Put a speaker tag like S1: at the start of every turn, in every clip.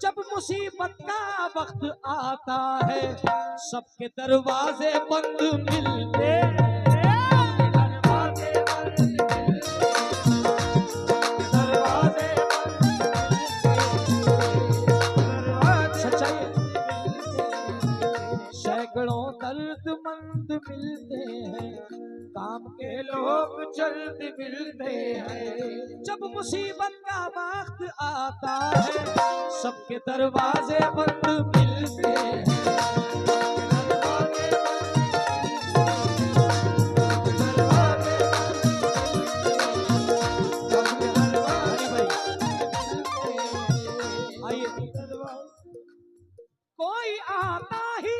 S1: जब मुसीबत का वक्त आता है सबके दरवाजे बंद मिलते हैं। सैकड़ों दर्दमंद मिलते हैं, काम के लोग जल्द मिलते हैं। जब मुसीबत का वक्त आता है सबके दरवाजे बंद मिलते हैं। कोई आता ही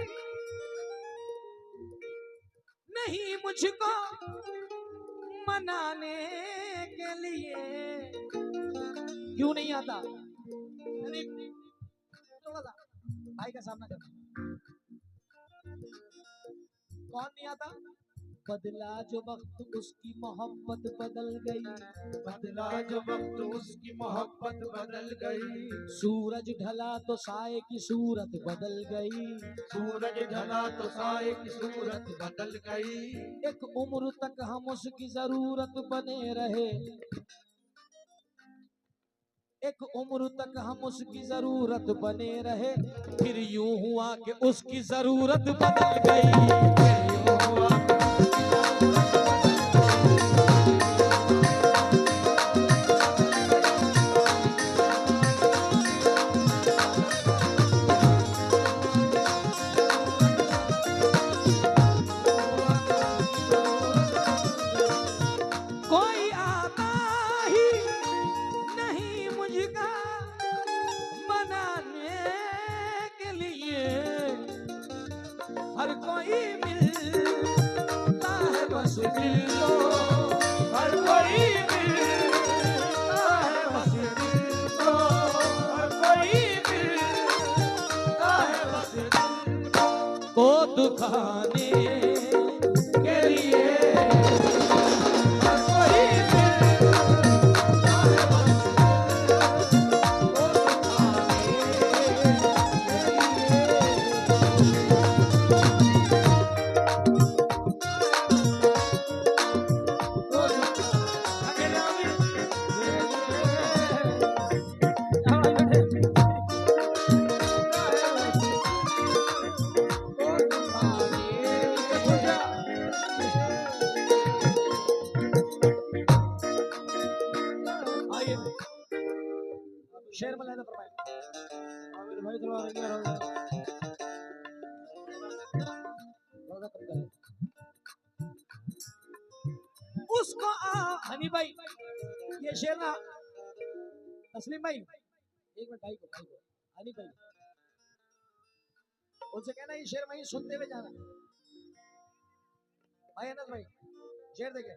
S1: नहीं मुझको मनाने के लिए। क्यों नहीं आता? थोड़ा सा भाई का सामना करना। कौन नहीं आता? बदला जो वक्त उसकी मोहब्बत बदल गई,
S2: बदला जो वक्त उसकी मोहब्बत बदल गई।
S1: सूरज ढला तो साए की सूरत बदल गई,
S2: सूरज ढला तो साए की सूरत बदल गई।
S1: एक उम्र तक हम उसकी जरूरत बने रहे, एक उम्र तक हम उसकी जरूरत बने रहे। फिर यूं हुआ कि उसकी जरूरत बदल गई, फिर यूं हुआ हर कोई मिलता है बस दिल को,
S2: हर कोई मिलता है बस दिल को, हर कोई मिलता है बस दिल
S1: को दुखाने के लिए। शेर में लेना फरमाए भाई थोड़ा उसको हनी भाई ये शेर ना तस्लीम भाई एक मिनट भाई को हनी भाई उनसे कहना ये शेर वहीं सुनते हुए जाना। भाई अनस भाई शेर देखे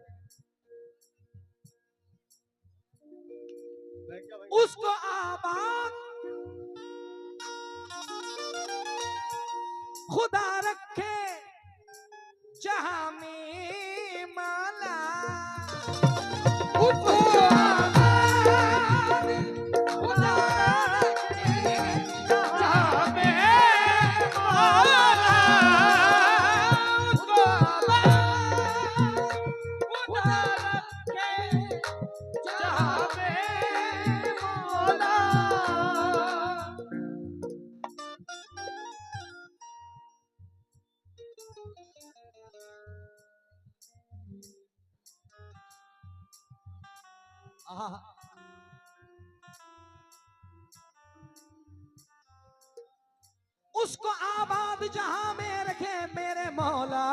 S1: उसको आबाद खुदा रखे जहां में माला, उसको आबाद खुदा रखे जहां में माला, उसको आबाद खुदा रखे जहां में उसको आबाद जहां में रखे मेरे मौला,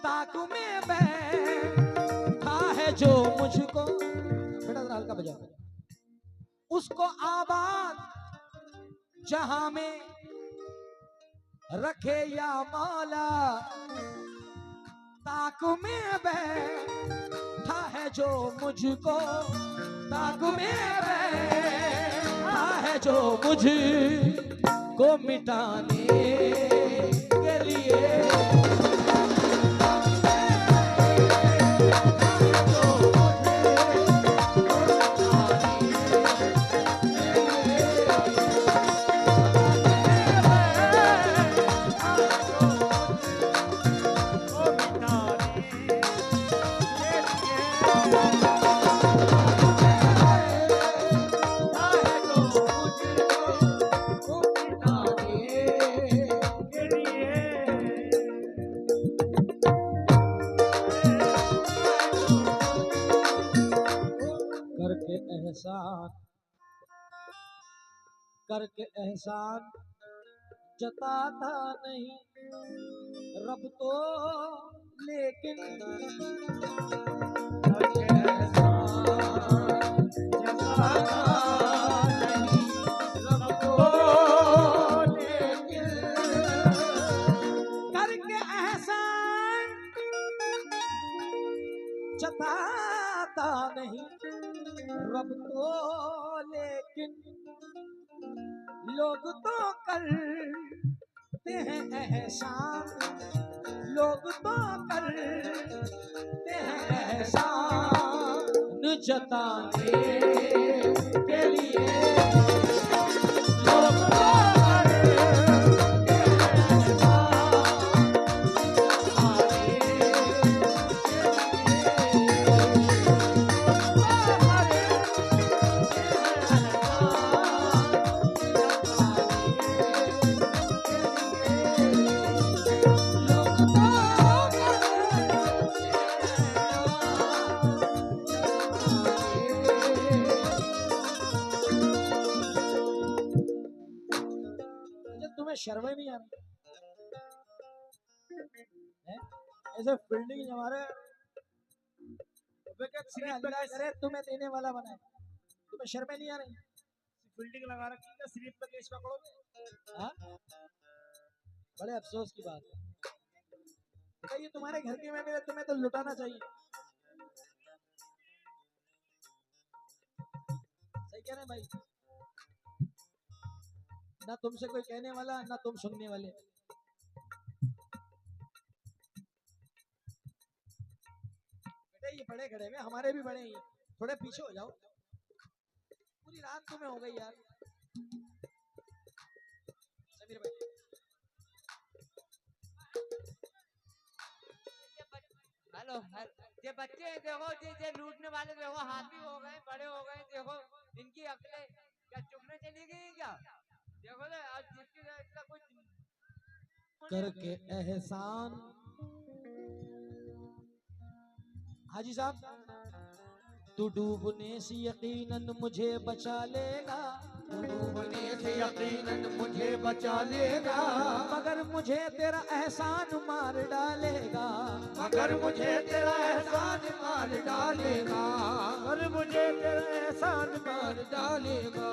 S1: ताकू में बैठा है जो मुझको। बेटा जरा हल्का बजा। उसको आबाद जहां में रखे या मौला, ताकू में बैठा है जो मुझको, ताकू में बैठा है जो मुझको मिटाने के लिए। करके एहसान जताता नहीं रब तो, लेकिन
S2: करके एहसान जताता नहीं रब को, लेकिन
S1: करके एहसान जताता नहीं रब तो, लेकिन लोग तो करते हैं एहसान, लोग तो करते हैं एहसान जताने के लिए, लोग तो करते हैं तुम्हें शर्म ही नहीं आ रही है? ऐसे फील्डिंग हमारे अल्लाह करे तुम्हें देने वाला बनाए, तुम्हें शर्म नहीं आ रही?
S2: फील्डिंग लगा रखी है, स्लिप पे केस पकड़ोगे।
S1: हाँ? बड़े अफसोस की बात है। ये तुम्हारे घर के में मेरे, तुम्हें तो लुटाना चाहिए। सही कह रहे हैं भाई? ना तुमसे कोई कहने वाला, ना तुम सुनने वाले। बेटे ये बड़े खड़े में, हमारे भी बड़े ही, थोड़े पीछे हो जाओ। पूरी रात तुम्हें हो गई यार। समीर भाई
S3: हेलो, ये बच्चे हैं देखो, ये लूटने वाले देखो, हाथी हो गए, बड़े हो गए, देखो इनकी अकलें क्या चुपने चली गई क्या? देखो ना आज जिसकी इसका कुछ
S1: करके एहसान। हाजी साहब, तू डूबने से यकीनन मुझे बचा लेगा,
S2: डूबने से यकीनन मुझे बचा लेगा,
S1: मगर मुझे तेरा एहसान मार डालेगा,
S2: मगर मुझे तेरा एहसान मार डालेगा,
S1: मगर मुझे तेरा एहसान
S2: मार डालेगा,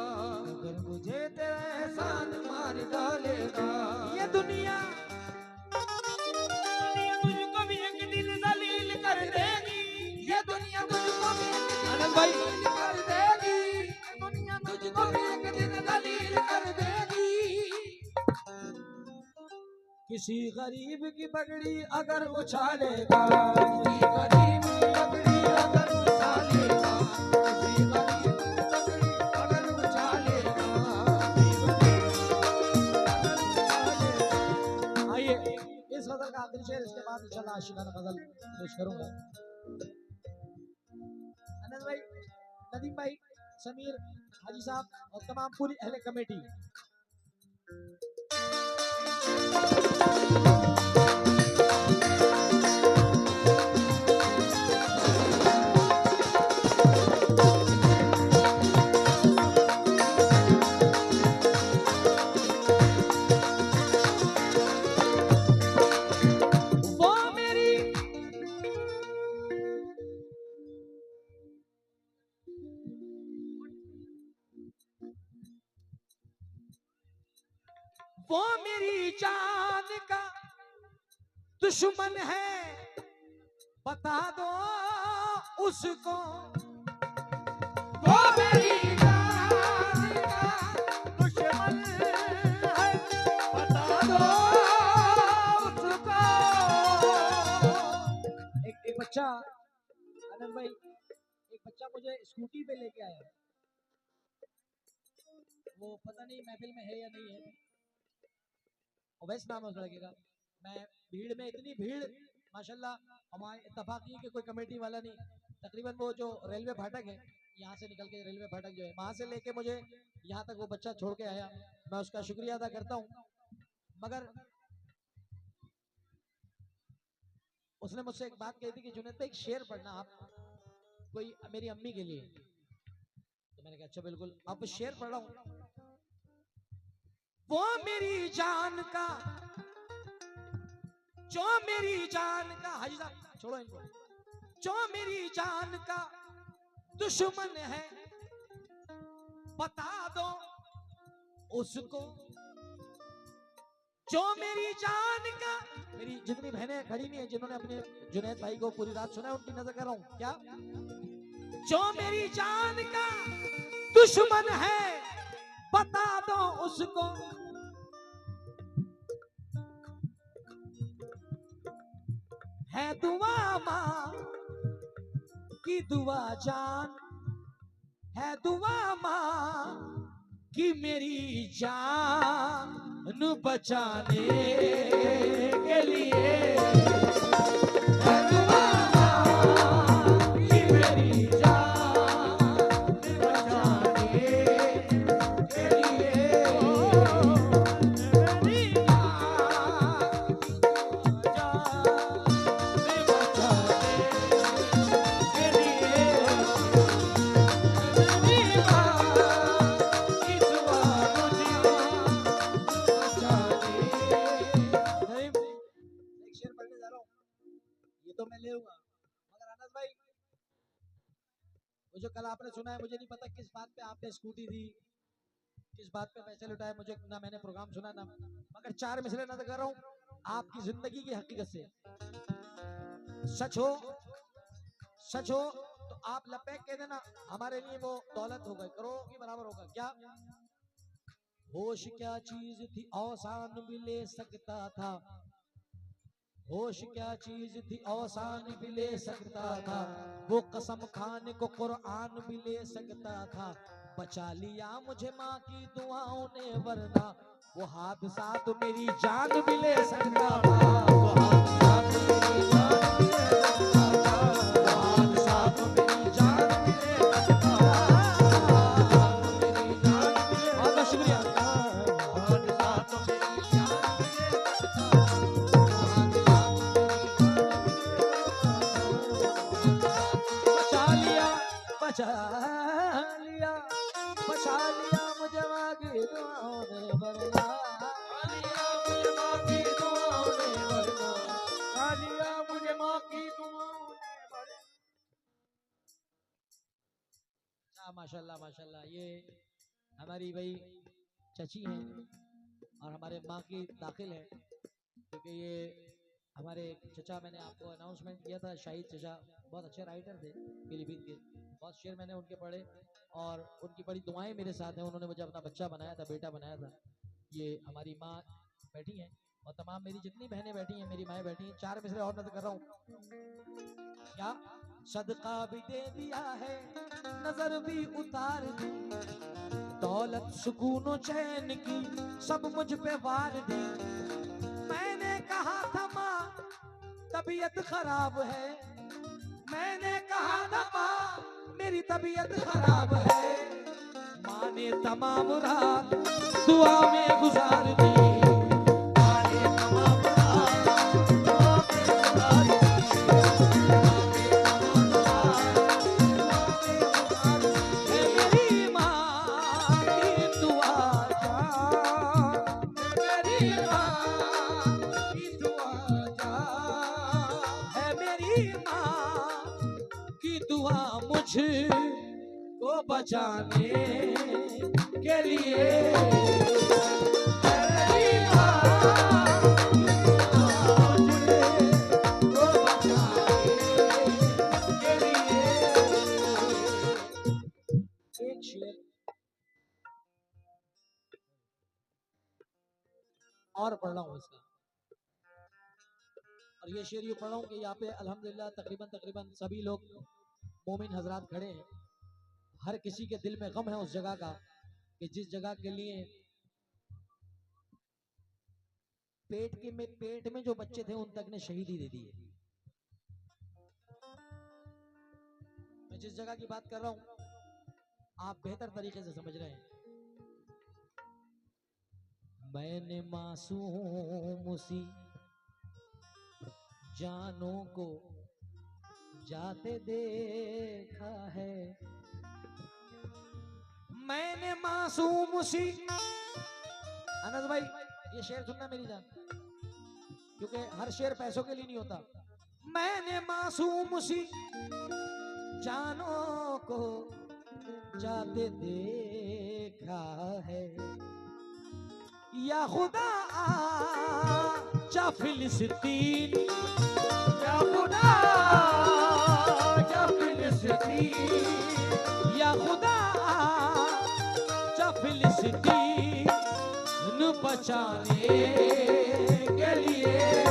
S1: मगर मुझे तेरा एहसान
S2: एहसान मार डालेगा।
S1: ये दुनिया
S2: तुझको भी एक दिन जलील कर देगी, ये दुनिया तुझको भी एक दिन
S1: आनंद भाई
S2: जलील कर देगी, दुनिया तुझको भी एक दिन जलील कर देगी।
S1: किसी गरीब की पगड़ी अगर उछालेगा,
S2: किसी गरीब की पगड़ी अगर उछालेगा, किसी गरीब की पगड़ी अगर उछालेगा,
S1: आइए इस गजल का आखिरी शेर, इसके बाद इंशाल्लाह आशिकाना गजल पेश करूंगा। अनंत भाई, नदीम भाई, समीर, हाजी साहब और तमाम पूरी अहले कमेटी। वो मेरी वो मेरी जान का दुश्मन है, बता दो उसको।
S2: वो मेरी जान का दुश्मन है, बता दो उसको।
S1: एक बच्चा, आनंद भाई, एक बच्चा मुझे स्कूटी पे लेके आया, वो पता नहीं महफिल में है या नहीं है, अवैस नाम है उस लड़के का। मैं भीड़ में, इतनी भीड़ माशाल्लाह, हमारे इत्तफाकी के कोई कमेटी वाला नहीं, तकरीबन वो जो रेलवे फाटक है, यहाँ से निकल के रेलवे फाटक जो है वहां से लेके मुझे यहाँ तक वो बच्चा छोड़ के आया, मैं उसका शुक्रिया अदा करता हूँ। मगर उसने मुझसे एक बात कही थी कि जुनैद भाई एक शेर पढ़ना आप, कोई मेरी अम्मी के लिए। तो मैंने कहा अच्छा बिल्कुल, अब शेर पढ़ रहा हूँ। वो मेरी जान का, जो मेरी जान का, हाजी साहब छोड़ो इनको, जो मेरी जान का दुश्मन है बता दो उसको, जो मेरी जान का। मेरी जितनी बहनें खड़ी नहीं है जिन्होंने अपने जुनैद भाई को पूरी रात सुना है, उनकी नजर कर रहा हूं क्या। जो मेरी जान का दुश्मन है बता दो उसको, है दुआ मां की दुआ जान, है दुआ मां की मेरी जान बचाने के लिए, है दुआ मां की मेरी जान बचाने के लिए, मेरी जान तो मैं ले लूंगा, मगर अनस भाई वो जो कल आपने सुना है, मुझे नहीं पता किस बात पे आपने स्कूटी दी, किस बात पे पैसे लुटाए, मुझे ना मैंने प्रोग्राम सुना ना, मगर 4 मिसरे नजर कर रहा हूँ आपकी जिंदगी की हकीकत से। सच हो तो आप लपैक कह देना, हमारे लिए वो दौलत होगा, करोड़ों की बराबर होगा। क्या होश क्या चीज थी औसान भी ले सकता था, होश क्या चीज थी औसान भी ले सकता था, वो कसम खाने को कुरान भी ले सकता था, बचा लिया मुझे माँ की दुआओं ने, वरना वो हादसा तो मेरी जान भी ले सकता था, वो हादसा तो मेरी जान भी ले सकता था, वो हादसा तो मेरी जान भी ले सकता था, मेरी जान भी ले, बहुत शुक्रिया, हादसा तो मेरी जान भी ले सकता था, बचा लिया बचा लिया मुझे माँ की दुआओं ने, वरना मुझे माँ की दुआओं ने, वरना मुझे माँ की दुआओं ने, वरना। माशाल्लाह माशाल्लाह, ये हमारी भाई चची हैं और हमारे माँ की दाखिल है, क्योंकि ये हमारे चचा, मैंने आपको अनाउंसमेंट किया था, शाहिद चचा बहुत अच्छे राइटर थे पीलीभीत के, बहुत शेर मैंने उनके पढ़े और उनकी बड़ी दुआएं मेरे साथ हैं, उन्होंने मुझे अपना बच्चा बनाया था, बेटा बनाया था। ये हमारी माँ बैठी हैं और तमाम मेरी जितनी बहनें बैठी हैं, मेरी माएँ बैठी हैं, 4 मिसरे और नजर कर रहा हूँ। क्या सदका भी दे दिया है, नजर भी उतार दी, दौलत सुकून चैन की सब मुझ पे वार दी, मैंने कहा था माँ तबीयत खराब है, मैंने कहा था माँ मेरी तबीयत खराब है, माँ ने तमाम रात दुआ में गुजार दी, माँ ने तमाम रात दुआ में गुजार दी, मेरी माँ की दुआ जान, मेरी माँ की दुआ जान, है मेरी माँ की दुआ मुझ को बचाने के लिए, मेरी माँ की दुआ मुझको बचाने के लिए। एक शेर और पढ़ रहा हूँ इसका, और ये शेर यूँ पढ़ रहा हूँ कि यहाँ पे अल्हम्दुलिल्लाह तकरीबन सभी लोग मोमिन हजरात खड़े हैं, हर किसी के दिल में गम है उस जगह का कि जिस जगह के लिए पेट में जो बच्चे थे उन तक ने शहीदी दे दी है। मैं जिस जगह की बात कर रहा हूं आप बेहतर तरीके से समझ रहे हैं। मैंने मासूम सी जानों को जाते देखा है, मैंने मासूम सी अनस भाई ये शेर सुनना मेरी जान, क्योंकि हर शेर पैसों के लिए नहीं होता। मैंने मासूम सी जानों को जाते देखा है, या खुदा आजा फिलिस्तीन,
S2: या खुदा या फिलिस्तीन,
S1: या खुदा आजा फिलिस्तीन बचाने के लिए